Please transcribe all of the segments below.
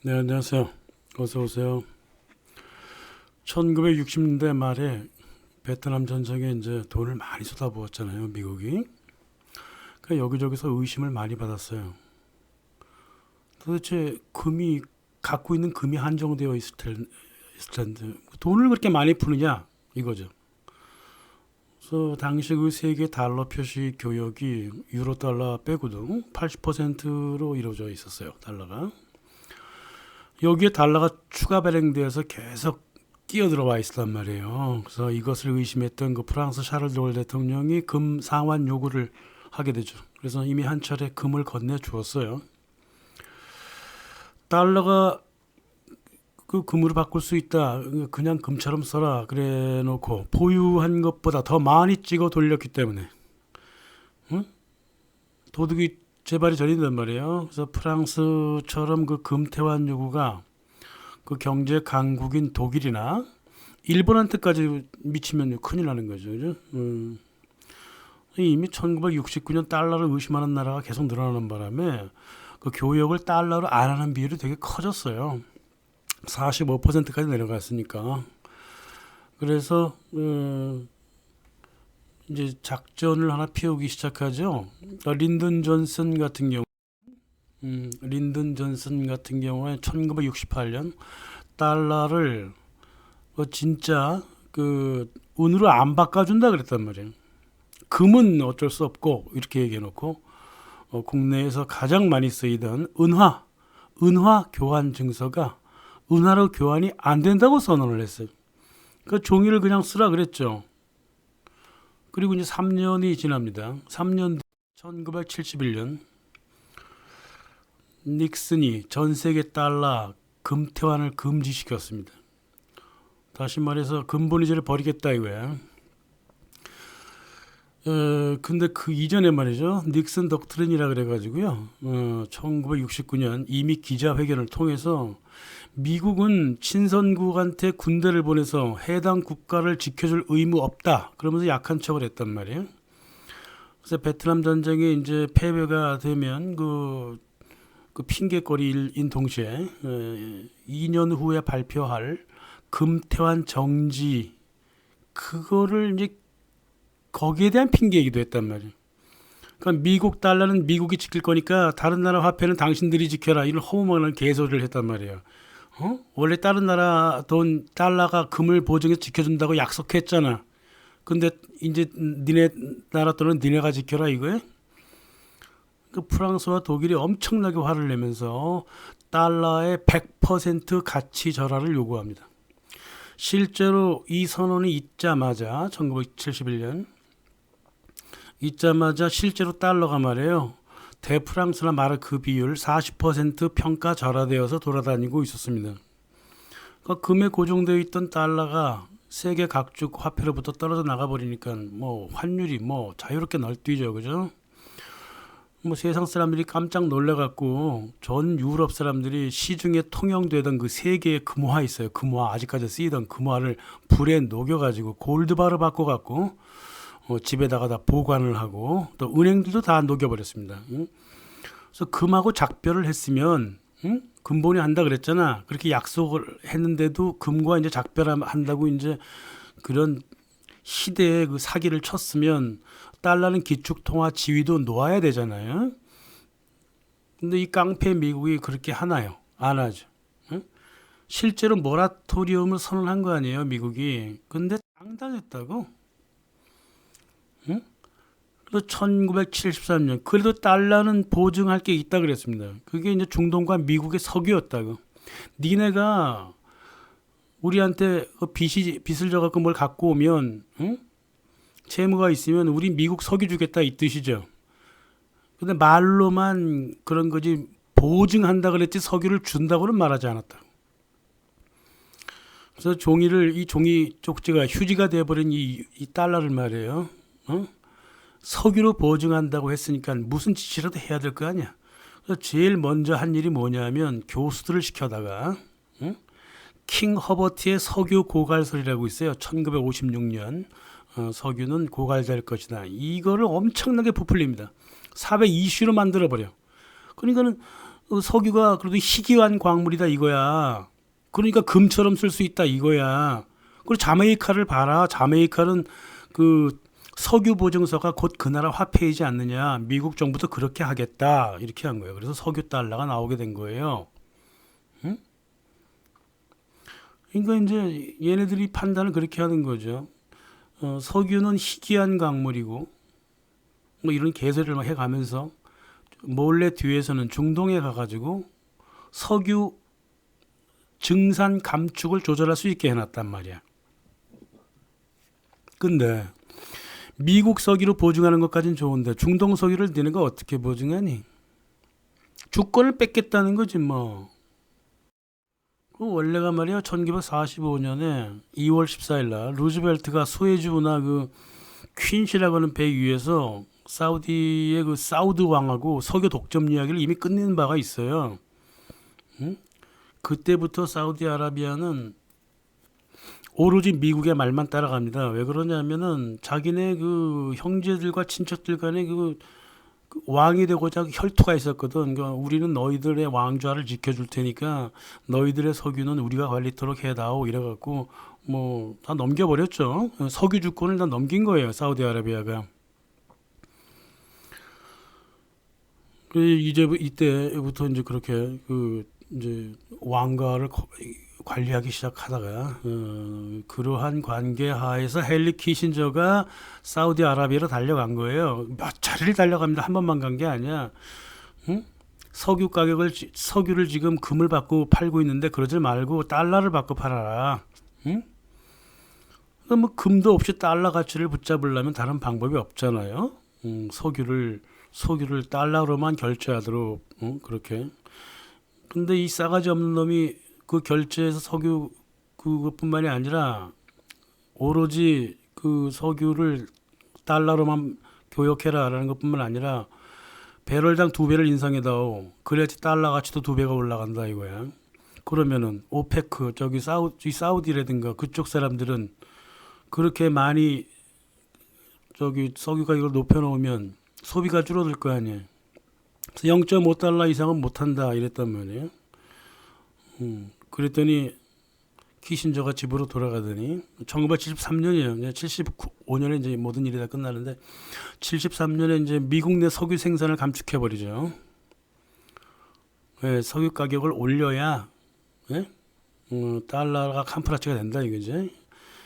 네, 안녕하세요. 어서 오세요. 1960년대 말에 베트남 전쟁에 이제 돈을 많이 쏟아부었잖아요, 미국이. 그 여기저기서 의심을 많이 받았어요. 도대체 갖고 있는 금이 한정되어 있을 텐데, 돈을 그렇게 많이 푸느냐, 이거죠. 그래서 당시 그 세계 달러 표시 교역이 유로 달러 빼고도 80%로 이루어져 있었어요, 달러가. 여기에 달러가 추가 발행돼서 계속 끼어들어와 있었단 말이에요. 그래서 이것을 의심했던 그 프랑스 샤를 드골 대통령이 금 상환 요구를 하게 되죠. 그래서 이미 한 차례 금을 건네 주었어요. 달러가 그 금으로 바꿀 수 있다. 그냥 금처럼 써라. 그래 놓고 보유한 것보다 더 많이 찍어 돌렸기 때문에 응? 도둑이 재발이 저린단 말이에요. 그래서 프랑스처럼 그 금태환 요구가 그 경제 강국인 독일이나 일본한테까지 미치면 큰일 나는 거죠. 그죠? 이미 1969년 달러를 의심하는 나라가 계속 늘어나는 바람에 그 교역을 달러로 안 하는 비율이 되게 커졌어요. 45%까지 내려갔으니까. 그래서 이제 작전을 하나 피우기 시작하죠. 린든 존슨 같은 경우에 1968년 달러를 진짜 그 은으로 안 바꿔준다 그랬단 말이에요. 금은 어쩔 수 없고 이렇게 얘기해놓고 국내에서 가장 많이 쓰이던 은화 교환 증서가 은화로 교환이 안 된다고 선언을 했어요. 그 종이를 그냥 쓰라 그랬죠. 그리고 이제 3년이 지납니다. 3년 1971년 닉슨이 전 세계 달러 금태환을 금지시켰습니다. 다시 말해서 금본위제를 버리겠다 이거야. 근데 그 이전에 말이죠. 닉슨 덕트린이라 그래가지고요. 1969년 이미 기자회견을 통해서 미국은 친선국한테 군대를 보내서 해당 국가를 지켜줄 의무 없다. 그러면서 약한 척을 했단 말이에요. 그래서 베트남 전쟁이 이제 패배가 되면 그 핑계거리인 동시에 2년 후에 발표할 금태환 정지 그거를 이제 거기에 대한 핑계이기도 했단 말이에요. 그러니까 미국 달러는 미국이 지킬 거니까 다른 나라 화폐는 당신들이 지켜라 이런 허무맹랑한 개소리를 했단 말이에요. 원래 다른 나라 돈 달러가 금을 보증해서 지켜준다고 약속했잖아. 근데 이제 니네 나라 돈은 니네가 지켜라 이거예요. 그 프랑스와 독일이 엄청나게 화를 내면서 달러의 100% 가치 절하를 요구합니다. 실제로 이 선언이 있자마자 1971년 있자마자 실제로 달러가 말이에요. 대프랑스나 마르크 비율 40% 평가 절하되어서 돌아다니고 있었습니다. 그러니까 금에 고정되어 있던 달러가 세계 각국 화폐로부터 떨어져 나가버리니까 뭐 환율이 뭐 자유롭게 널뛰죠, 그죠? 뭐 세상 사람들이 깜짝 놀래갖고 전 유럽 사람들이 시중에 통용되던 그 세 개의 금화 있어요. 금화 아직까지 쓰이던 금화를 불에 녹여가지고 골드바로 바꿔갖고 집에다가 다 보관을 하고 또 은행들도 다 녹여버렸습니다. 응? 그래서 금하고 작별을 했으면 응? 금본위 한다 그랬잖아. 그렇게 약속을 했는데도 금과 이제 작별한다고 이제 그런 시대의 그 사기를 쳤으면 달러는 기축통화 지위도 놓아야 되잖아요. 근데 이 깡패 미국이 그렇게 하나요? 안 하죠. 응? 실제로 모라토리움을 선언한 거 아니에요, 미국이. 근데 당당했다고. 응? 그래서 1973년 그래도 달러는 보증할 게 있다 그랬습니다. 그게 이제 중동과 미국의 석유였다고. 니네가 우리한테 빚을 져갖고 뭘 갖고 오면 응? 채무가 있으면 우리 미국 석유 주겠다 이 뜻이죠. 근데 말로만 그런 거지 보증한다 그랬지 석유를 준다고는 말하지 않았다. 그래서 이 종이 쪽지가 휴지가 돼버린 이 달러를 말이에요. 석유로 보증한다고 했으니까 무슨 짓이라도 해야 될 거 아니야. 그래서 제일 먼저 한 일이 뭐냐면 교수들을 시켜다가 킹 허버트의 석유 고갈설이라고 있어요. 1956년 석유는 고갈될 것이다. 이거를 엄청나게 부풀립니다. 사회 이슈로 만들어버려. 그러니까는 석유가 그래도 희귀한 광물이다 이거야. 그러니까 금처럼 쓸 수 있다 이거야. 그리고 자메이카를 봐라. 자메이카는 그 석유 보증서가 곧 그 나라 화폐이지 않느냐. 미국 정부도 그렇게 하겠다. 이렇게 한 거예요. 그래서 석유 달러가 나오게 된 거예요. 응? 그러니까 이제 얘네들이 판단을 그렇게 하는 거죠. 석유는 희귀한 광물이고 뭐 이런 개소리를 막 해가면서 몰래 뒤에서는 중동에 가가지고 석유 증산 감축을 조절할 수 있게 해놨단 말이야. 근데 미국 석유로 보증하는 것까지는 좋은데 중동 석유를 너네가 어떻게 보증하니? 주권을 뺏겠다는 거지 뭐. 그 원래가 말이야 1945년에 2월 14일 날 루즈벨트가 수에즈 운하 그 퀸시라고 하는 배 위에서 사우디의 그 사우드 왕하고 석유 독점 이야기를 이미 끝낸 바가 있어요. 응? 그때부터 사우디아라비아는 오로지 미국의 말만 따라갑니다. 왜 그러냐면은 자기네 그 형제들과 친척들 간에 그 왕이 되고자 혈투가 있었거든. 그러니까 우리는 너희들의 왕좌를 지켜줄 테니까 너희들의 석유는 우리가 관리토록 해다오 이래갖고 뭐 다 넘겨버렸죠. 석유 주권을 다 넘긴 거예요. 사우디아라비아가. 이제 이때부터 이제 그렇게 그 이제 왕가를 관리하기 시작하다가 그러한 관계 하에서 헨리 키신저가 사우디아라비아로 달려간 거예요. 몇 차례를 달려갑니다. 한 번만 간 게 아니야. 응? 석유를 지금 금을 받고 팔고 있는데 그러지 말고 달러를 받고 팔아라. 응? 뭐 금도 없이 달러 가치를 붙잡으려면 다른 방법이 없잖아요. 석유를 달러로만 결제하도록 그렇게. 근데 이 싸가지 없는 놈이 그 결제해서 석유 그것뿐만이 아니라 오로지 그 석유를 달러로만 교역해라라는 것뿐만 아니라 배럴당 2배를 인상해다오. 그래야지 달러 가치도 2배가 올라간다 이거야. 그러면은 오페크 저기 사우디라든가 그쪽 사람들은 그렇게 많이 저기 석유 가격을 높여놓으면 소비가 줄어들 거 아니에요. 0.5달러 이상은 못한다 이랬단 말이에요. 그랬더니 키신저가 집으로 돌아가더니 1973년이에요. 75년에 이제 모든 일이 다 끝나는데 73년에 이제 미국 내 석유 생산을 감축해 버리죠. 예, 석유 가격을 올려야 예? 달러가 칸프라치가 된다 이거지.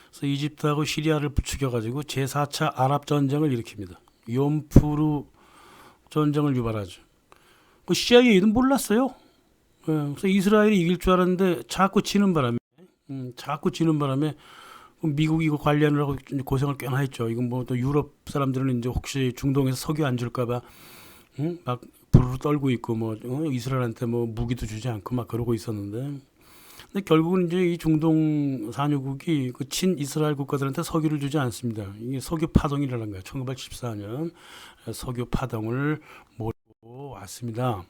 그래서 이집트하고 시리아를 부추겨 가지고 제4차 아랍 전쟁을 일으킵니다. 욤푸르 전쟁을 유발하죠. 그 CIA는 몰랐어요. 예, 그래서 이스라엘이 이길 줄 알았는데 자꾸 지는 바람에 미국이 이거 관리하느라고 고생을 꽤나 했죠. 이건 뭐 또 유럽 사람들은 이제 혹시 중동에서 석유 안 줄까봐 막 부르르 떨고 있고 뭐 이스라엘한테 뭐 무기도 주지 않고 막 그러고 있었는데, 근데 결국은 이제 이 중동 산유국이 그 친 이스라엘 국가들한테 석유를 주지 않습니다. 이게 석유 파동이라는 거예요. 1974년 석유 파동을 몰고 왔습니다.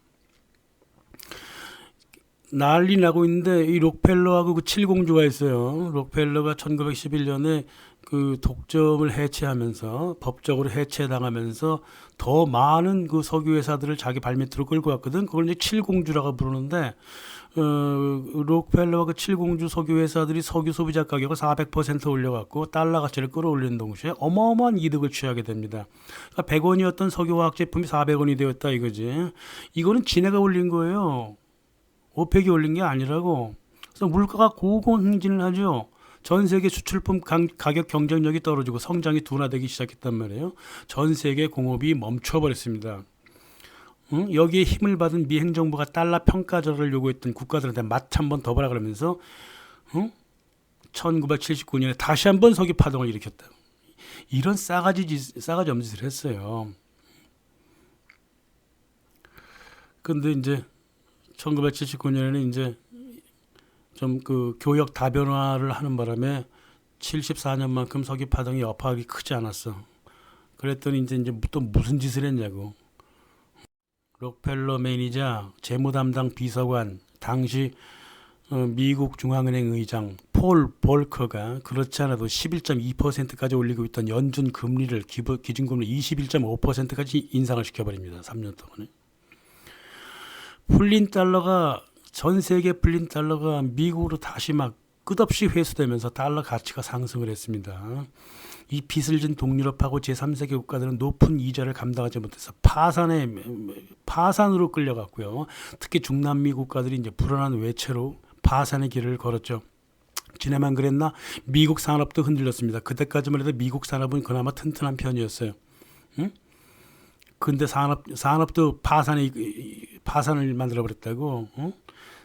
난리 나고 있는데 이 록펠러하고 그 칠공주가 있어요. 록펠러가 1911년에 그 독점을 해체하면서 법적으로 해체당하면서 더 많은 그 석유 회사들을 자기 발밑으로 끌고 왔거든. 그걸 이제 칠공주라고 부르는데 록펠러와 그 칠공주 석유 회사들이 석유 소비자 가격을 400% 올려갖고 달러 가치를 끌어올리는 동시에 어마어마한 이득을 취하게 됩니다. 그러니까 100원이었던 석유화학 제품이 400원이 되었다 이거지. 이거는 지네가 올린 거예요. 오펙이 올린 게 아니라고. 그래서 물가가 고공행진을 하죠. 전 세계 수출품 가격 경쟁력이 떨어지고 성장이 둔화되기 시작했단 말이에요. 전 세계 공업이 멈춰버렸습니다. 여기에 힘을 받은 미 행정부가 달러 평가절하를 요구했던 국가들한테 마치 한번 더 보라 그러면서 1979년에 다시 한번 석유 파동을 일으켰다. 이런 싸가지 없는 짓을 했어요. 근데 이제 1979년에는 이제 좀 그 교역 다변화를 하는 바람에 74년만큼 석유 파동이 여파하기 크지 않았어. 그랬더니 이제 또 무슨 짓을 했냐고. 록펠러 매니저, 재무담당 비서관, 당시 미국 중앙은행 의장 폴 볼커가 그렇지 않아도 11.2%까지 올리고 있던 연준 금리를 기준금리 21.5%까지 인상을 시켜버립니다. 3년 동안에. 풀린 달러가 전 세계 풀린 달러가 미국으로 다시 막 끝없이 회수되면서 달러 가치가 상승을 했습니다. 이 빚을 진 동유럽하고 제3세계 국가들은 높은 이자를 감당하지 못해서 파산으로 끌려갔고요. 특히 중남미 국가들이 이제 불안한 외채로 파산의 길을 걸었죠. 지내만 그랬나? 미국 산업도 흔들렸습니다. 그때까지만 해도 미국 산업은 그나마 튼튼한 편이었어요. 응? 근데 산업도 파산을 만들어 버렸다고. 응?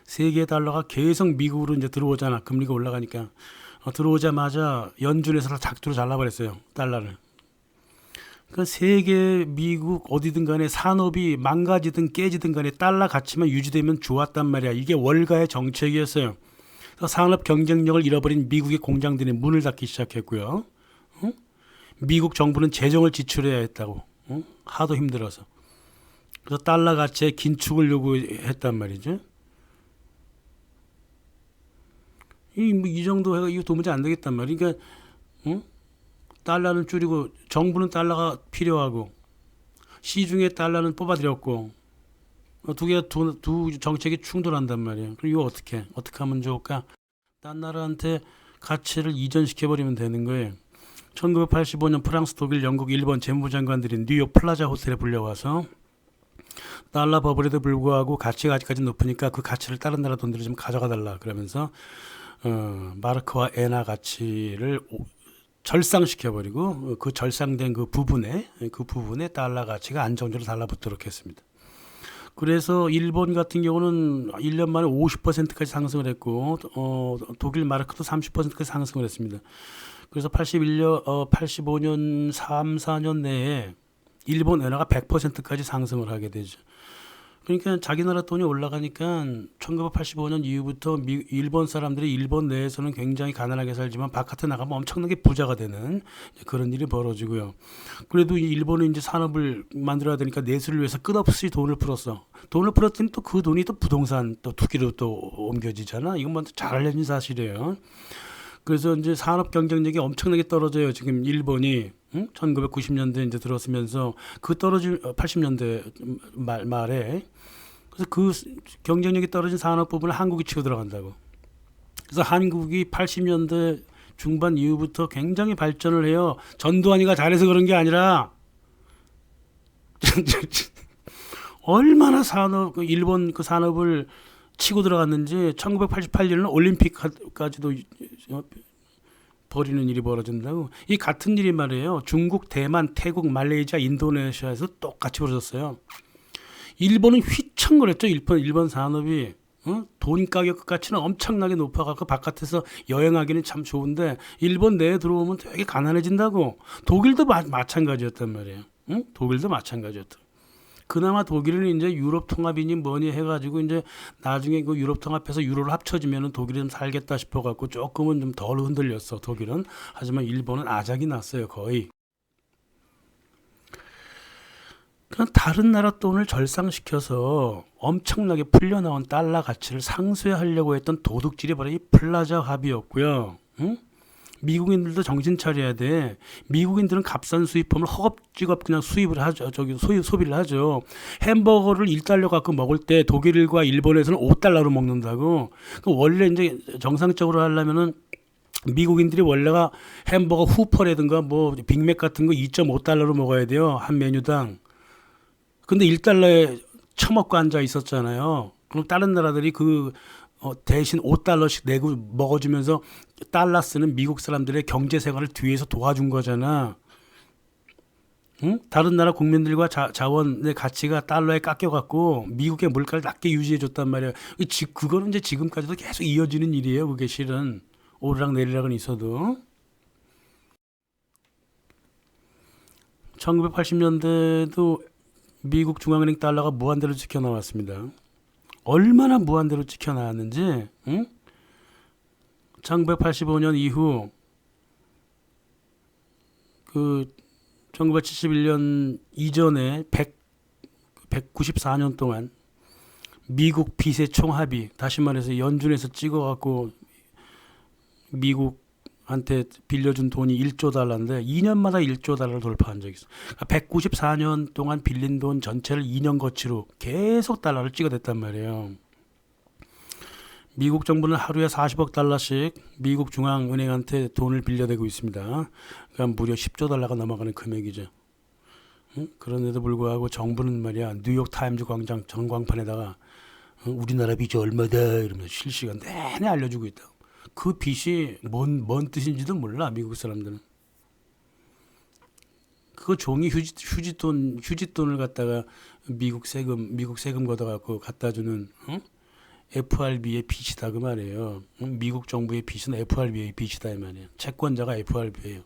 세계 달러가 계속 미국으로 이제 들어오잖아. 금리가 올라가니까. 들어오자마자 연준에서 다 작두로 잘라버렸어요. 달러를. 그 세계, 미국 어디든 간에 산업이 망가지든 깨지든 간에 달러 가치만 유지되면 좋았단 말이야. 이게 월가의 정책이었어요. 그래서 산업 경쟁력을 잃어버린 미국의 공장들이 문을 닫기 시작했고요. 응? 미국 정부는 재정을 지출해야 했다고. 응? 하도 힘들어서. 그래서 달러 가치의 긴축을 요구했단 말이죠. 이 정도 해가 이거 도무지 안 되겠단 말이야. 그러니까 달러는 줄이고 정부는 달러가 필요하고 시중에 달러는 뽑아들였고 두 개가 두 정책이 충돌한단 말이야. 그럼 이거 어떻게 하면 좋을까? 딴 나라한테 가치를 이전시켜 버리면 되는 거예요. 1985년 프랑스, 독일, 영국, 일본 재무장관들이 뉴욕 플라자 호텔에 불려와서 달러 버블에도 불구하고 가치가 아직까지 높으니까 그 가치를 다른 나라 돈들이 좀 가져가 달라 그러면서 마르크와 엔화 가치를 절상시켜버리고 그 절상된 그 부분에 달러 가치가 안정적으로 달라붙도록 했습니다. 그래서 일본 같은 경우는 1년 만에 50%까지 상승을 했고 독일 마르크도 30%까지 상승을 했습니다. 그래서 85년 3, 4년 내에 일본 엔화가 100%까지 상승을 하게 되죠. 그러니까 자기 나라 돈이 올라가니까 1985년 이후부터 일본 사람들이 일본 내에서는 굉장히 가난하게 살지만 바깥에 나가면 엄청나게 부자가 되는 그런 일이 벌어지고요. 그래도 일본은 이제 산업을 만들어야 되니까 내수를 위해서 끝없이 돈을 풀었어. 돈을 풀었더니 또 그 돈이 또 부동산 또 투기로 또 옮겨지잖아. 이건 뭐 잘 알려진 사실이에요. 그래서 이제 산업 경쟁력이 엄청나게 떨어져요. 지금 일본이 1990년대 이제 들어서면서 그 떨어진 80년대 말에 그래서 그 경쟁력이 떨어진 산업 부분을 한국이 치고 들어간다고. 그래서 한국이 80년대 중반 이후부터 굉장히 발전을 해요. 전두환이가 잘해서 그런 게 아니라 얼마나 일본 그 산업을 치고 들어갔는지 1988년은 올림픽까지도 벌이는 일이 벌어진다고. 이 같은 일이 말이에요. 중국, 대만, 태국, 말레이시아, 인도네시아에서 똑같이 벌어졌어요. 일본은 휘청거렸죠. 일본 산업이 돈 가격 가치는 엄청나게 높아가고 바깥에서 여행하기는 참 좋은데 일본 내에 들어오면 되게 가난해진다고. 독일도 마찬가지였단 말이에요. 독일도 마찬가지였다. 그나마 독일은 이제 유럽 통합이니 뭐니 해가지고 이제 나중에 그 유럽 통합해서 유로를 합쳐지면은 독일이 좀 살겠다 싶어갖고 조금은 좀 덜 흔들렸어 독일은. 하지만 일본은 아작이 났어요 거의. 그냥 다른 나라 돈을 절상시켜서 엄청나게 풀려나온 달러 가치를 상쇄하려고 했던 도둑질이 바로 이 플라자 합의였고요. 응? 미국인들도 정신 차려야 돼. 미국인들은 값싼 수입품을 허겁지겁 그냥 수입을 하죠. 소비를 하죠. 햄버거를 1달러 갖고 먹을 때 독일과 일본에서는 5달러로 먹는다고. 원래 이제 정상적으로 하려면은 미국인들이 원래가 햄버거 후퍼라든가 뭐 빅맥 같은 거 2.5달러로 먹어야 돼요. 한 메뉴당. 근데 1달러에 처먹고 앉아 있었잖아요. 그럼 다른 나라들이 대신 5달러씩 내고 먹어주면서 달러 쓰는 미국 사람들의 경제 생활을 뒤에서 도와준 거잖아. 응? 다른 나라 국민들과 자원의 가치가 달러에 깎여갖고 미국의 물가를 낮게 유지해줬단 말이야. 그거는 이제 지금까지도 계속 이어지는 일이에요. 그게 실은 오르락 내리락은 있어도. 1980년대도 미국 중앙은행 달러가 무한대로 지켜나왔습니다. 얼마나 무한대로 지켜나왔는지, 응? 1985년 이후, 1971년 이전에 194년 동안 미국 빚의 총합이, 다시 말해서 연준에서 찍어갖고 미국 한테 빌려준 돈이 1조 달러인데 2년마다 1조 달러를 돌파한 적이 있어. 194년 동안 빌린 돈 전체를 2년 거치로 계속 달러를 찍어댔단 말이에요. 미국 정부는 하루에 40억 달러씩 미국 중앙은행한테 돈을 빌려대고 있습니다. 그러니까 무려 10조 달러가 넘어가는 금액이죠. 응? 그런데도 불구하고 정부는 말이야 뉴욕 타임즈 광장 전광판에다가 우리나라 빚이 얼마다 이러면서 실시간 내내 알려주고 있다. 그 빚이 뭔 뜻인지도 몰라 미국 사람들은. 그거 종이 휴지돈을 갖다가 미국 세금 걷어갖고 갖다 주는 FRB의 빚이다 그 말이에요. 미국 정부의 빚은 FRB의 빚이다 이 말이에요. 채권자가 FRB예요.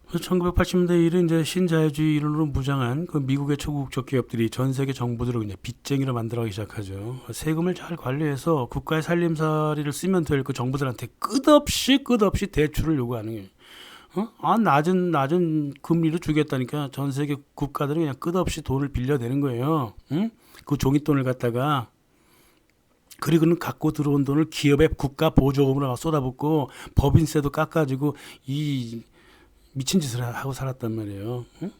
1980년대 이래 이제 신자유주의 이론으로 무장한 그 미국의 초국적 기업들이 전 세계 정부들을 이제 빚쟁이로 만들어가기 시작하죠. 세금을 잘 관리해서 국가의 살림살이를 쓰면 될 그 정부들한테 끝없이 대출을 요구하는 거예요. 낮은 금리로 주겠다니까 전 세계 국가들은 그냥 끝없이 돈을 빌려대는 거예요. 응? 그 종이돈을 갖다가 그리고는 갖고 들어온 돈을 기업의 국가 보조금으로 쏟아붓고 법인세도 깎아주고 이 미친 짓을 하고 살았단 말이에요. 응?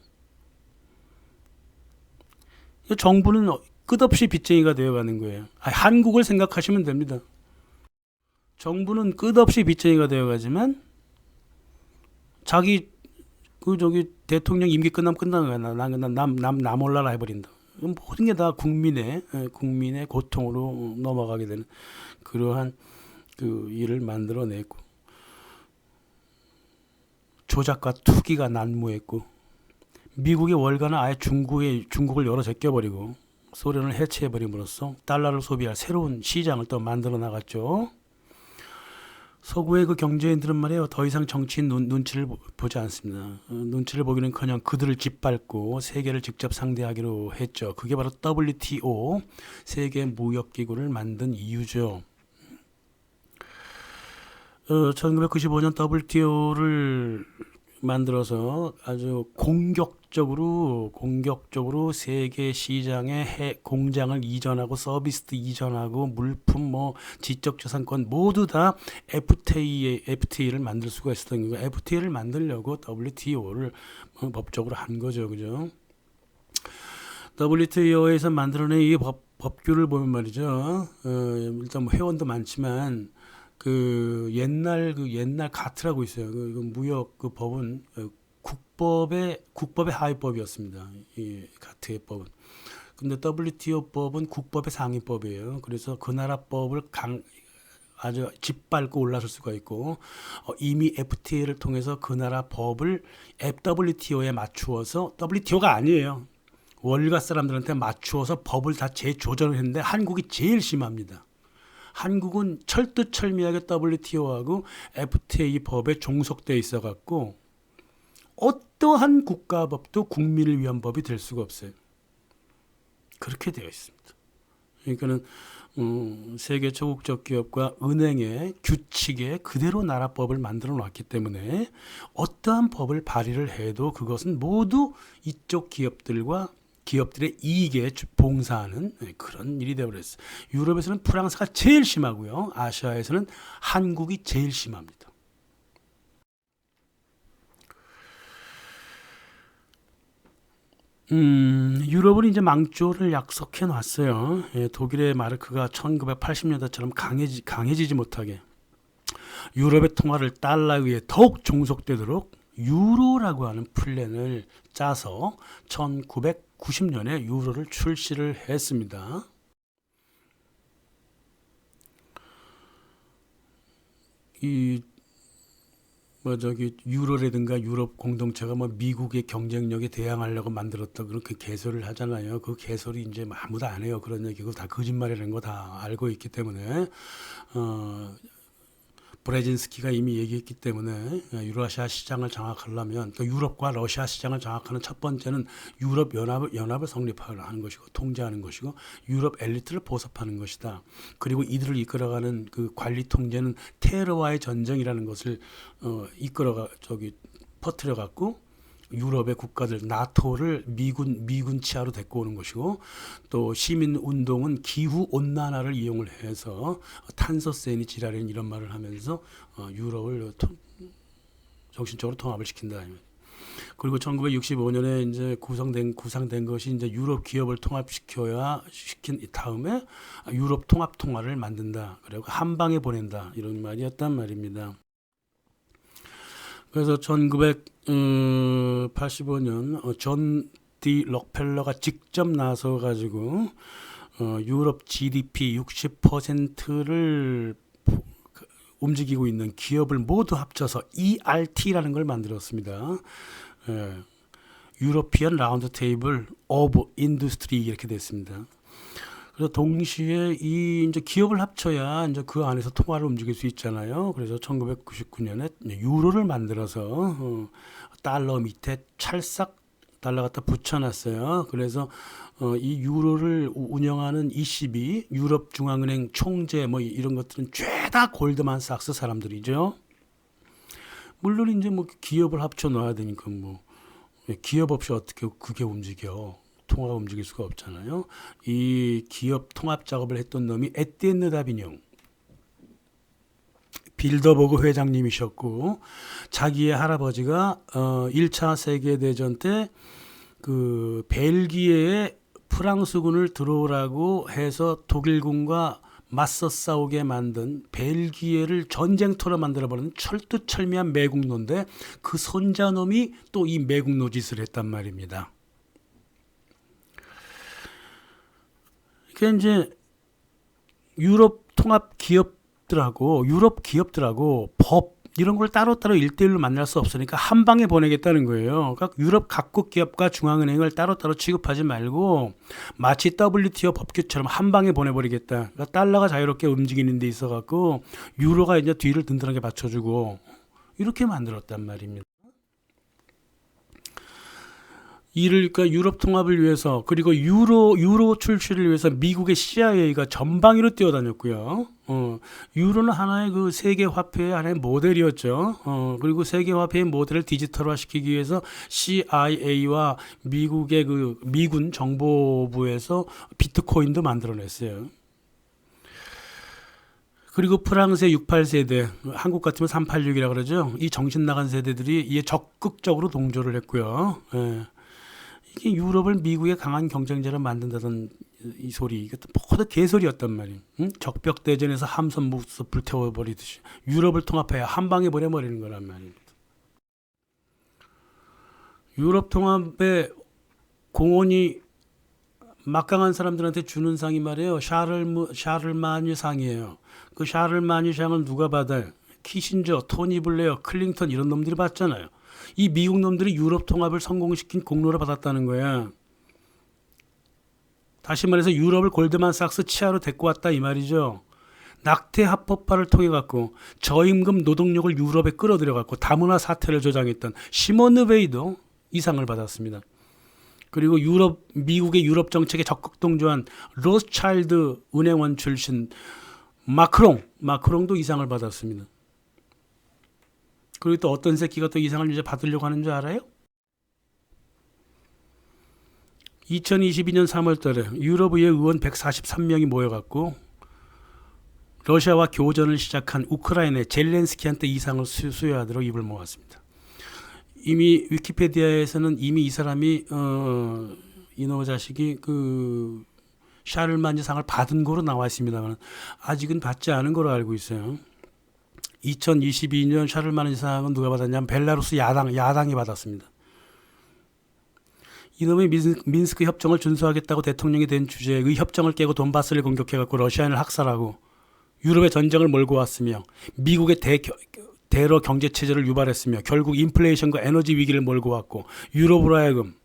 정부는 끝없이 빚쟁이가 되어가는 거예요. 한국을 생각하시면 됩니다. 정부는 끝없이 빚쟁이가 되어가지만 자기 대통령 임기 끝나면 끝나는 거야. 나 몰라라 해버린다. 모든 게 다 국민의 고통으로 넘어가게 되는 그러한 그 일을 만들어냈고 조작과 투기가 난무했고 미국의 월가는 아예 중국을 열어 제껴버리고 소련을 해체해버림으로써 달러를 소비할 새로운 시장을 또 만들어 나갔죠. 서구의 그 경제인들은 말이에요. 더 이상 정치인 눈치를 보지 않습니다. 눈치를 보기는커녕 그들을 짓밟고 세계를 직접 상대하기로 했죠. 그게 바로 WTO 세계 무역기구를 만든 이유죠. 1995년 WTO를 만들어서 아주 공격적으로 세계 시장에 공장을 이전하고 서비스도 이전하고 물품 지적재산권 모두 다 FTA를 만들 수가 있었던 거예요. FTA를 만들려고 WTO를 법적으로 한 거죠, 그죠? WTO에서 만들어낸 이 법규를 보면 말이죠. 일단 회원도 많지만 그 옛날 가트라고 있어요. 그 무역 그 법은 국법의 하위법이었습니다. 이 가트의 법은. 근데 WTO 법은 국법의 상위법이에요. 그래서 그 나라 법을 아주 짓밟고 올라설 수가 있고 이미 FTA를 통해서 그 나라 법을 WTO에 맞추어서 WTO가 아니에요. 월가 사람들한테 맞추어서 법을 다 재조정을 했는데 한국이 제일 심합니다. 한국은 철두철미하게 WTO하고 FTA 법에 종속되어 있어갖고 어떠한 국가법도 국민을 위한 법이 될 수가 없어요. 그렇게 되어 있습니다. 그러니까는 세계 초국적 기업과 은행의 규칙에 그대로 나라법을 만들어 놨기 때문에 어떠한 법을 발의를 해도 그것은 모두 이쪽 기업들의 이익에 봉사하는 그런 일이 되어버렸어요. 유럽에서는 프랑스가 제일 심하고요. 아시아에서는 한국이 제일 심합니다. 유럽은 이제 망조를 약속해 놨어요. 독일의 마르크가 1980년대처럼 강해지지 못하게 유럽의 통화를 달러에 의해 더욱 종속되도록 유로라고 하는 플랜을 짜서 1990년에 유로를 출시를 했습니다. 유로라든가 유럽 공동체가 미국의 경쟁력에 대항하려고 만들었다 그렇게 개소리를 하잖아요. 그 개소리 이제 아무도 안 해요. 그런 얘기고 다 거짓말이라는 거 다 알고 있기 때문에 브레진스키가 이미 얘기했기 때문에 유라시아 시장을 장악하려면 또 유럽과 러시아 시장을 장악하는 첫 번째는 유럽 연합을 성립하는 것이고 통제하는 것이고 유럽 엘리트를 보섭하는 것이다. 그리고 이들을 이끌어가는 그 관리 통제는 테러와의 전쟁이라는 것을 퍼뜨려 갖고 유럽의 국가들 나토를 미군 치하로 데리고 오는 것이고, 또 시민 운동은 기후 온난화를 이용을 해서 탄소세니 지랄인 이런 말을 하면서 유럽을 정신적으로 통합을 시킨다. 그리고 1965년에 이제 구상된 것이 이제 유럽 기업을 시킨 다음에 유럽 통합 통화를 만든다. 그리고 한 방에 보낸다. 이런 말이었단 말입니다. 그래서 1985년 존 디 록펠러가 직접 나서 가지고 유럽 GDP 60%를 움직이고 있는 기업을 모두 합쳐서 ERT라는 걸 만들었습니다. 유로피언 라운드 테이블 오브 인더스트리 이렇게 됐습니다. 그래서 동시에 이 이제 기업을 합쳐야 이제 그 안에서 통화를 움직일 수 있잖아요. 그래서 1999년에 유로를 만들어서 달러 밑에 찰싹 달러 갖다 붙여놨어요. 그래서 이 유로를 운영하는 ECB, 유럽 중앙은행 총재 뭐 이런 것들은 죄다 골드만삭스 사람들이죠. 물론 이제 뭐 기업을 합쳐 놔야 되니까 뭐 기업 없이 어떻게 그게 움직여? 통화가 움직일 수가 없잖아요. 이 기업 통합 작업을 했던 놈이 에티엔느 다비뇽 빌더버그 회장님이셨고, 자기의 할아버지가 1차 세계대전 때 그 벨기에에 프랑스군을 들어오라고 해서 독일군과 맞서 싸우게 만든 벨기에를 전쟁터로 만들어버리는 철두철미한 매국노인데, 그 손자놈이 또 이 매국노 짓을 했단 말입니다. 그게 이제 유럽 통합 기업들하고 법 이런 걸 따로따로 1대1로 만날 수 없으니까 한 방에 보내겠다는 거예요. 그러니까 유럽 각국 기업과 중앙은행을 따로따로 취급하지 말고 마치 WTO 법규처럼 한 방에 보내버리겠다. 그러니까 달러가 자유롭게 움직이는 데 있어 갖고 유로가 이제 뒤를 든든하게 받쳐주고 이렇게 만들었단 말입니다. 이를 그러니까 유럽 통합을 위해서, 그리고 유로 출시를 위해서 미국의 CIA가 전방위로 뛰어다녔고요. 유로는 하나의 그 세계 화폐의 하나의 모델이었죠. 그리고 세계 화폐의 모델을 디지털화 시키기 위해서 CIA와 미국의 그 미군 정보부에서 비트코인도 만들어냈어요. 그리고 프랑스의 68세대, 한국 같으면 386이라 그러죠. 이 정신 나간 세대들이 이에 적극적으로 동조를 했고요. 이게 유럽을 미국의 강한 경쟁자로 만든다던 이 소리, 이것도 모두 개소리였단 말이에요. 응? 적벽대전에서 함선 모습 불태워버리듯이 유럽을 통합해야 한 방에 보내버리는 거란 말입니다. 유럽 통합의 공헌이 막강한 사람들한테 주는 상이 말이에요. 샤를마니 상이에요. 그 샤를마니 상을 누가 받아요? 키신저, 토니 블레어, 클링턴 이런 놈들이 받잖아요. 이 미국 놈들이 유럽 통합을 성공시킨 공로를 받았다는 거야. 다시 말해서 유럽을 골드만삭스 치하로 데리고 왔다 이 말이죠. 낙태 합법화를 통해 갖고 저임금 노동력을 유럽에 끌어들여 갖고 다문화 사태를 조장했던 시몬 베이도 이 상을 받았습니다. 그리고 미국의 유럽 정책에 적극 동조한 로스차일드 은행원 출신 마크롱도 이 상을 받았습니다. 그리고 또 어떤 새끼가 또 이 상을 이제 받으려고 하는 줄 알아요? 2022년 3월 달에 유럽의회 의원 143명이 모여갖고 러시아와 교전을 시작한 우크라이나의 젤렌스키한테 이 상을 수여하도록 입을 모았습니다. 이미 위키페디아에서는 이미 이 사람이 이놈의 자식이 그 샤를마니 상을 받은 거로 나와 있습니다만 아직은 받지 않은 거로 알고 있어요. 2022년 샤를마니 상은 누가 받았냐면 벨라루스 야당이 받았습니다. 이놈의 민스크 협정을 준수하겠다고 대통령이 된 주제의 협정을 깨고 돈바스를 공격해갖고 러시아인을 학살하고 유럽의 전쟁을 몰고 왔으며 미국의 대러 경제체제를 유발했으며 결국 인플레이션과 에너지 위기를 몰고 왔고 유럽으로 하여금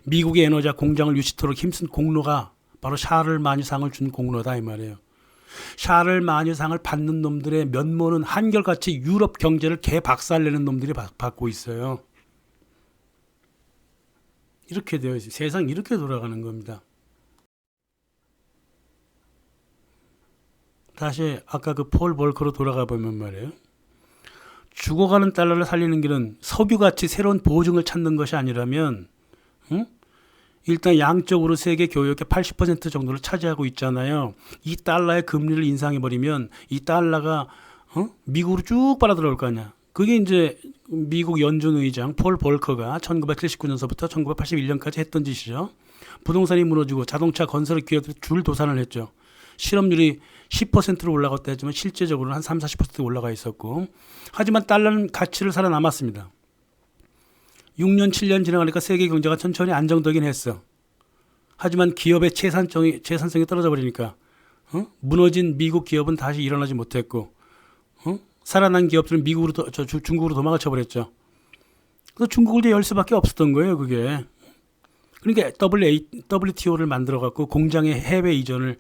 미국의 에너지와 공장을 유치토록 힘쓴 공로가 바로 샤를마니상을 준 공로다 이 말이에요. 샤를마니상을 받는 놈들의 면모는 한결같이 유럽 경제를 개박살내는 놈들이 받고 있어요. 이렇게 되어 있어요. 세상 이렇게 돌아가는 겁니다. 다시 아까 그 폴 볼커로 돌아가 보면 말이에요. 죽어가는 달러를 살리는 길은 석유같이 새로운 보증을 찾는 것이 아니라면, 응? 일단 양적으로 세계 교역의 80% 정도를 차지하고 있잖아요. 이 달러의 금리를 인상해버리면 이 달러가 미국으로 쭉 빨아들어올 거 아니야. 그게 이제 미국 연준 의장 폴 볼커가 1979년서부터 1981년까지 했던 짓이죠. 부동산이 무너지고 자동차 건설 기업들이 줄 도산을 했죠. 실업률이 10%로 올라갔다 했지만 실제적으로는 한 3, 40% 올라가 있었고, 하지만 달러는 가치를 살아남았습니다. 6년, 7년 지나가니까 세계 경제가 천천히 안정되긴 했어. 하지만 기업의 채산성이 떨어져 버리니까 무너진 미국 기업은 다시 일어나지 못했고, 살아난 기업들은 중국으로 도망을 쳐버렸죠. 그래서 중국을 이제 열 수밖에 없었던 거예요, 그게. 그러니까 WTO를 만들어갖고 공장의 해외 이전을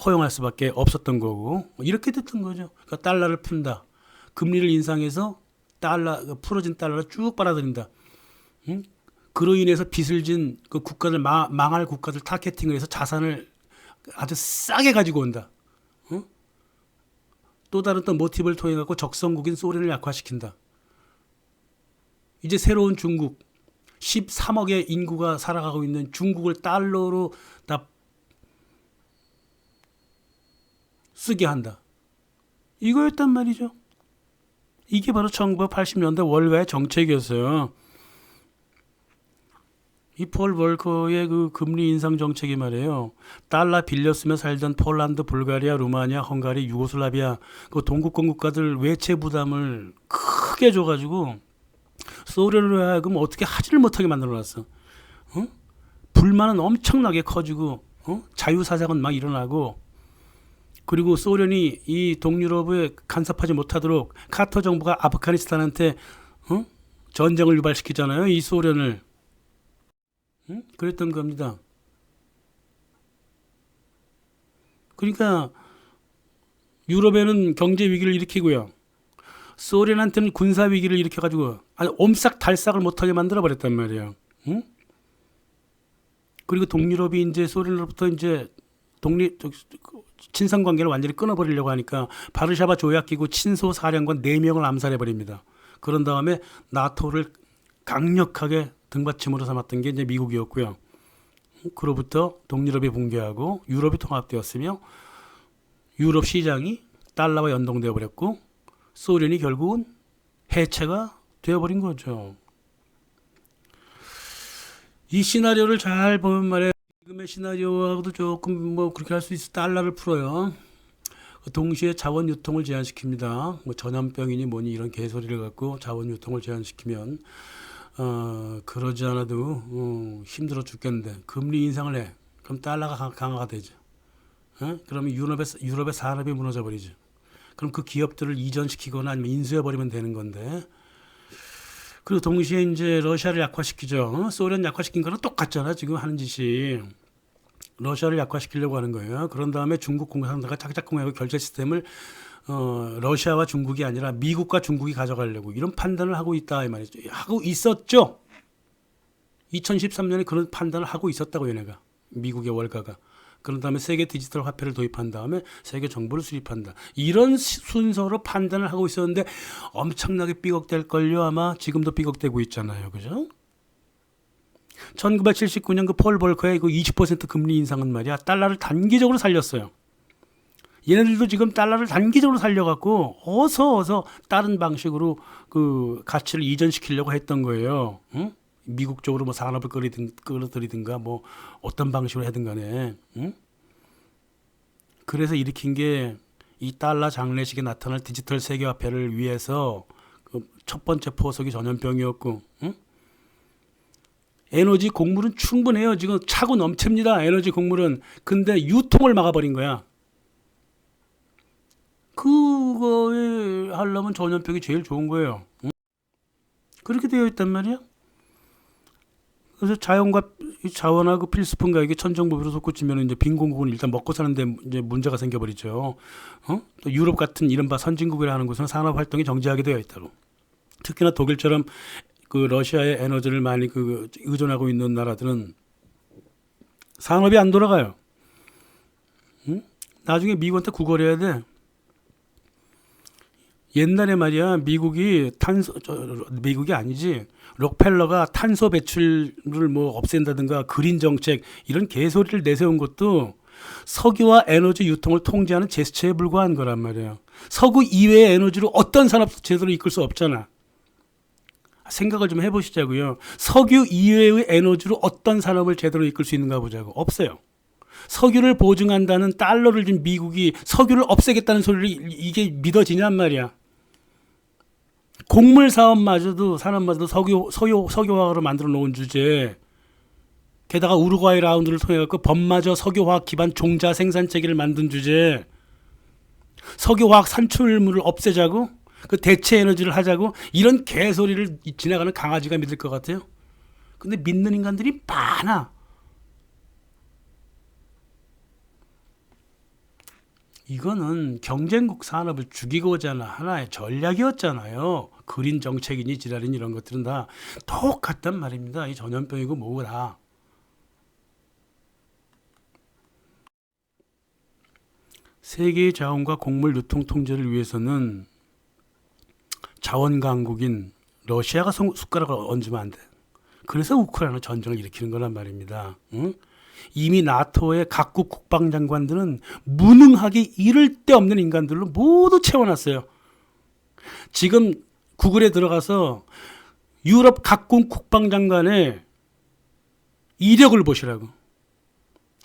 허용할 수밖에 없었던 거고, 이렇게 됐던 거죠. 그러니까 달러를 푼다. 금리를 인상해서 풀어진 달러를 쭉 빨아들인다. 그로 인해서 빚을 진 그 국가들, 망할 국가들 타겟팅을 해서 자산을 아주 싸게 가지고 온다. 또 다른 또 모티브를 통해 갖고 적성국인 소련을 약화시킨다. 이제 새로운 중국, 13억의 인구가 살아가고 있는 중국을 달러로 다 쓰게 한다. 이거였단 말이죠. 이게 바로 1980년대 월가의 정책이었어요. 이 폴 볼커의 그 금리 인상 정책이 말이에요. 달러 빌렸으며 살던 폴란드, 불가리아, 루마니아, 헝가리, 유고슬라비아 그 동구권 국가들 외채 부담을 크게 줘가지고 소련으로 하여금 어떻게 하지를 못하게 만들어놨어. 불만은 엄청나게 커지고 자유사상은 막 일어나고, 그리고 소련이 이 동유럽에 간섭하지 못하도록 카터 정부가 아프가니스탄한테 전쟁을 유발시키잖아요. 이 소련을. 그랬던 겁니다. 그러니까 유럽에는 경제 위기를 일으키고요. 소련한테는 군사 위기를 일으켜가지고 아니 옴싹달싹을 못하게 만들어 버렸단 말이에요. 그리고 동유럽이 이제 소련으로부터 이제 친선 관계를 완전히 끊어버리려고 하니까 바르샤바 조약기구 친소 사령관 4명을 암살해 버립니다. 그런 다음에 나토를 강력하게 등받침으로 삼았던 게 이제 미국이었고요. 그로부터 동유럽이 붕괴하고 유럽이 통합되었으며 유럽 시장이 달러와 연동되어 버렸고 소련이 결국은 해체가 되어버린 거죠. 이 시나리오를 잘 보면 말이에요. 지금의 시나리오하고도 조금 뭐 그렇게 할 수 있어. 달러를 풀어요. 동시에 자원 유통을 제한시킵니다. 뭐 전염병이니 뭐니 이런 개소리를 갖고 자원 유통을 제한시키면 그러지 않아도 힘들어 죽겠는데 금리 인상을 해. 그럼 달러가 강화가 되죠. 그러면 유럽의 산업이 무너져 버리죠. 그럼 그 기업들을 이전시키거나 아니면 인수해버리면 되는 건데, 그리고 동시에 이제 러시아를 약화시키죠. 소련 약화시킨 거랑 똑같잖아. 지금 하는 짓이. 러시아를 약화시키려고 하는 거예요. 그런 다음에 중국 공산당과 짝짝꿍하고 결제 시스템을 러시아와 중국이 아니라 미국과 중국이 가져가려고 이런 판단을 하고 있다 이 말이죠. 하고 있었죠. 2013년에 그런 판단을 하고 있었다고 얘네가. 미국의 월가가. 그런 다음에 세계 디지털 화폐를 도입한 다음에 세계 정부를 수립한다. 이런 순서로 판단을 하고 있었는데 엄청나게 삐걱댈걸요. 아마 지금도 삐걱대고 있잖아요. 그죠? 1979년 그 폴 볼커의 그 20% 금리 인상은 말이야. 달러를 단기적으로 살렸어요. 얘네들도 지금 달러를 단기적으로 살려갖고 어서 다른 방식으로 그 가치를 이전시키려고 했던 거예요. 응? 미국 쪽으로 뭐 산업을 끌어들이든가 뭐 어떤 방식으로 하든 간에. 응? 그래서 일으킨 게 이 달러 장례식에 나타날 디지털 세계화폐를 위해서 그 첫 번째 포석이 전염병이었고, 응? 에너지 곡물은 충분해요. 지금 차고 넘칩니다. 에너지 곡물은. 근데 유통을 막아버린 거야. 그거에 하려면 전염병이 제일 좋은 거예요. 응? 그렇게 되어 있단 말이야. 그래서 자원과 그 필수품과 이게 천정부로 솟구치면 이제 빈곤국은 일단 먹고 사는데 이제 문제가 생겨버리죠. 또 유럽 같은 이른바 선진국이라 하는 곳은 산업 활동이 정지하게 되어 있다고. 특히나 독일처럼 그 러시아의 에너지를 많이 그 의존하고 있는 나라들은 산업이 안 돌아가요. 나중에 미국한테 구걸해야 돼. 옛날에 말이야 미국이 아니지 록펠러가 탄소 배출을 뭐 없앤다든가 그린 정책 이런 개소리를 내세운 것도 석유와 에너지 유통을 통제하는 제스처에 불과한 거란 말이에요. 석유 이외의 에너지로 어떤 산업도 제대로 이끌 수 없잖아. 생각을 좀 해보시자고요. 석유 이외의 에너지로 어떤 산업을 제대로 이끌 수 있는가 보자고. 없어요. 석유를 보증한다는 달러를 준 미국이 석유를 없애겠다는 소리를 이게 믿어지냔 말이야. 곡물 사업마저도 산업마저도 석유화로 만들어 놓은 주제에 게다가 우루과이 라운드를 통해 갖고 법마저 석유화학 기반 종자 생산 체계를 만든 주제에 석유화학 산출물을 없애자고 그 대체 에너지를 하자고 이런 개소리를 지나가는 강아지가 믿을 것 같아요. 근데 믿는 인간들이 많아. 이거는 경쟁국 산업을 죽이고자 하는 하나의 전략이었잖아요. 그린 정책이니 지랄이니 이런 것들은 다 똑같단 말입니다. 이 전염병이고 뭐고 다. 세계의 자원과 곡물 유통 통제를 위해서는 자원 강국인 러시아가 숟가락을 얹으면 안 돼. 그래서 우크라이나 전쟁을 일으키는 거란 말입니다. 응? 이미 나토의 각국 국방장관들은 무능하게 이를 데 없는 인간들로 모두 채워놨어요. 지금 구글에 들어가서 유럽 각국 국방장관의 이력을 보시라고.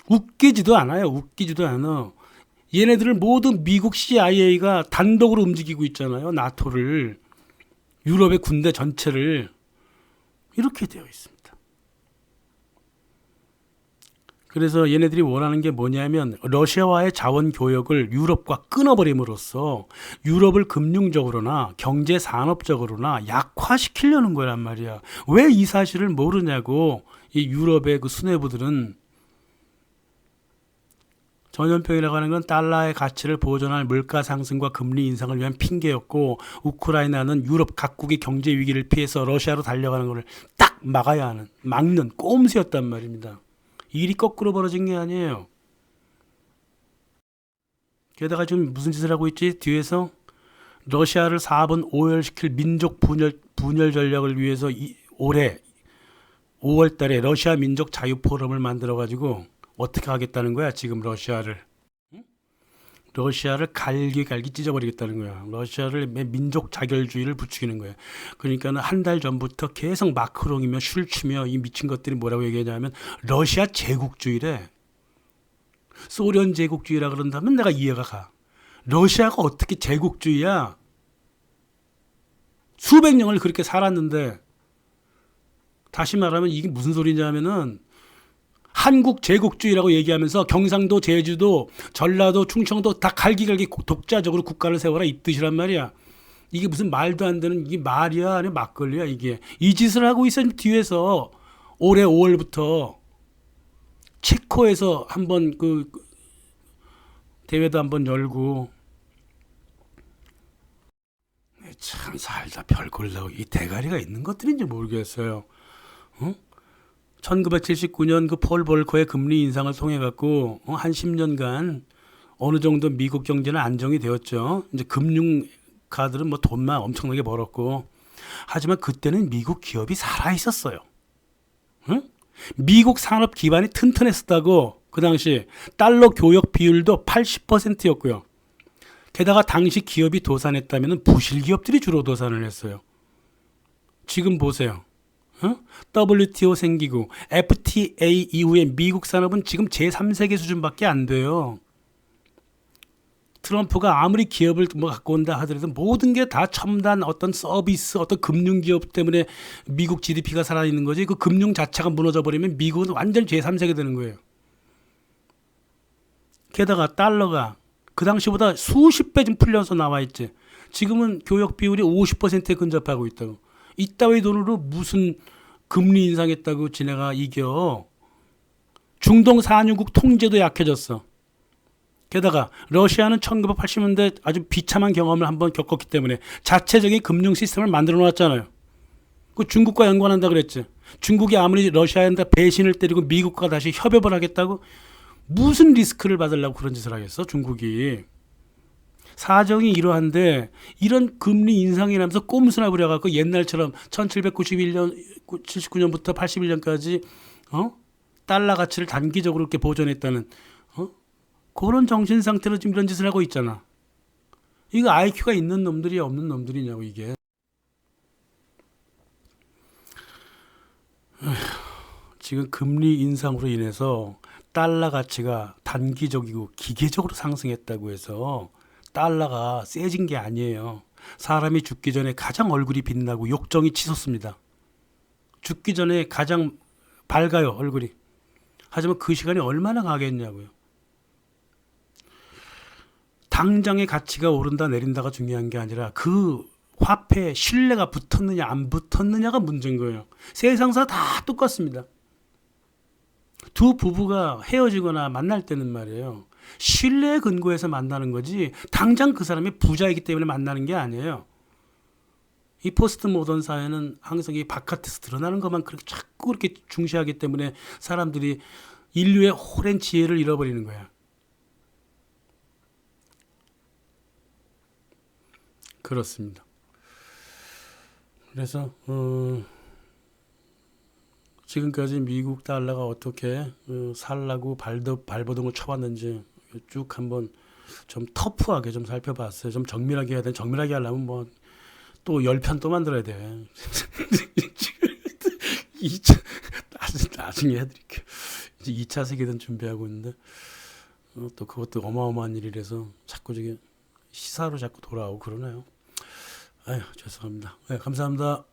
웃기지도 않아요. 웃기지도 않아. 얘네들을 모두 미국 CIA가 단독으로 움직이고 있잖아요. 나토를. 유럽의 군대 전체를. 이렇게 되어 있습니다. 그래서 얘네들이 원하는 게 뭐냐면 러시아와의 자원 교역을 유럽과 끊어버림으로써 유럽을 금융적으로나 경제 산업적으로나 약화시키려는 거란 말이야. 왜 이 사실을 모르냐고. 이 유럽의 그 수뇌부들은. 전염병이라고 하는 건 달러의 가치를 보존할 물가 상승과 금리 인상을 위한 핑계였고 우크라이나는 유럽 각국의 경제 위기를 피해서 러시아로 달려가는 것을 딱 막아야 하는 막는 꼼수였단 말입니다. 일이 거꾸로 벌어진 게 아니에요. 게다가 지금 무슨 짓을 하고 있지? 뒤에서 러시아를 4번 오열시킬 민족 분열 전략을 위해서 올해 5월 달에 러시아 민족 자유 포럼을 만들어 가지고 어떻게 하겠다는 거야? 지금 러시아를 갈기 찢어버리겠다는 거야. 러시아를 민족 자결주의를 부추기는 거야. 그러니까 한 달 전부터 계속 마크롱이며 슐츠며 이 미친 것들이 뭐라고 얘기하냐면 러시아 제국주의래. 소련 제국주의라 그런다면 내가 이해가 가. 러시아가 어떻게 제국주의야? 수백 년을 그렇게 살았는데 다시 말하면 이게 무슨 소리냐면은 한국 제국주의라고 얘기하면서 경상도, 제주도, 전라도, 충청도 다 갈기갈기 독자적으로 국가를 세워라 이 뜻이란 말이야. 이게 무슨 말도 안 되는 이게 말이야 아니면 막걸리야 이게. 이 짓을 하고 있어 뒤에서 올해 5월부터 체코에서 한번 그 대회도 한번 열고 참 살다 별걸 나고 이 대가리가 있는 것들인지 모르겠어요. 어? 1979년 그 폴 볼커의 금리 인상을 통해 갖고 한 10년간 어느 정도 미국 경제는 안정이 되었죠. 이제 금융 가들은 뭐 돈만 엄청나게 벌었고 하지만 그때는 미국 기업이 살아 있었어요. 응? 미국 산업 기반이 튼튼했었다고. 그 당시 달러 교역 비율도 80%였고요. 게다가 당시 기업이 도산했다면 부실 기업들이 주로 도산을 했어요. 지금 보세요. WTO 생기고 FTA 이후에 미국 산업은 지금 제3세계 수준밖에 안 돼요. 트럼프가 아무리 기업을 뭐 갖고 온다 하더라도 모든 게 다 첨단 어떤 서비스, 어떤 금융기업 때문에 미국 GDP가 살아있는 거지. 그 금융 자체가 무너져 버리면 미국은 완전 제3세계 되는 거예요. 게다가 달러가 그 당시보다 수십 배 좀 풀려서 나와 있지. 지금은 교역 비율이 50%에 근접하고 있다고. 이따위 돈으로 무슨 금리 인상했다고 지네가 이겨. 중동 산유국 통제도 약해졌어. 게다가 러시아는 1980년대 아주 비참한 경험을 한번 겪었기 때문에 자체적인 금융 시스템을 만들어 놓았잖아요. 그 중국과 연관한다 그랬지. 중국이 아무리 러시아한테 배신을 때리고 미국과 다시 협업을 하겠다고 무슨 리스크를 받으려고 그런 짓을 하겠어 중국이. 사정이 이러한데 이런 금리 인상이 나면서 꼼수나 부려갖고 옛날처럼 1791년, 79년부터 81년까지 달러 가치를 단기적으로 이렇게 보존했다는 그런 정신 상태로 지금 이런 짓을 하고 있잖아. 이거 IQ가 있는 놈들이 없는 놈들이냐고 이게. 지금 금리 인상으로 인해서 달러 가치가 단기적이고 기계적으로 상승했다고 해서 달러가 세진 게 아니에요. 사람이 죽기 전에 가장 얼굴이 빛나고 욕정이 치솟습니다. 죽기 전에 가장 밝아요, 얼굴이. 하지만 그 시간이 얼마나 가겠냐고요. 당장의 가치가 오른다 내린다가 중요한 게 아니라 그 화폐에 신뢰가 붙었느냐 안 붙었느냐가 문제인 거예요. 세상사 다 똑같습니다. 두 부부가 헤어지거나 만날 때는 말이에요. 신뢰에 근거해서 만나는 거지 당장 그 사람이 부자이기 때문에 만나는 게 아니에요. 이 포스트 모던 사회는 항상 이 바깥에서 드러나는 것만 그렇게 자꾸 그렇게 중시하기 때문에 사람들이 인류의 오랜 지혜를 잃어버리는 거야. 그렇습니다. 그래서 지금까지 미국 달러가 어떻게 살라고 발버둥을 쳐봤는지 쭉 한번 좀 터프하게 좀 살펴봤어요. 좀 정밀하게 해야 돼. 정밀하게 하려면 뭐 또 10편 또 만들어야 돼. 2차, 나중에 해드릴게요. 이제 2차 세계대전 준비하고 있는데 또 그것도 어마어마한 일이라서 자꾸 저게 시사로 자꾸 돌아오고 그러네요. 아휴, 죄송합니다. 네, 감사합니다.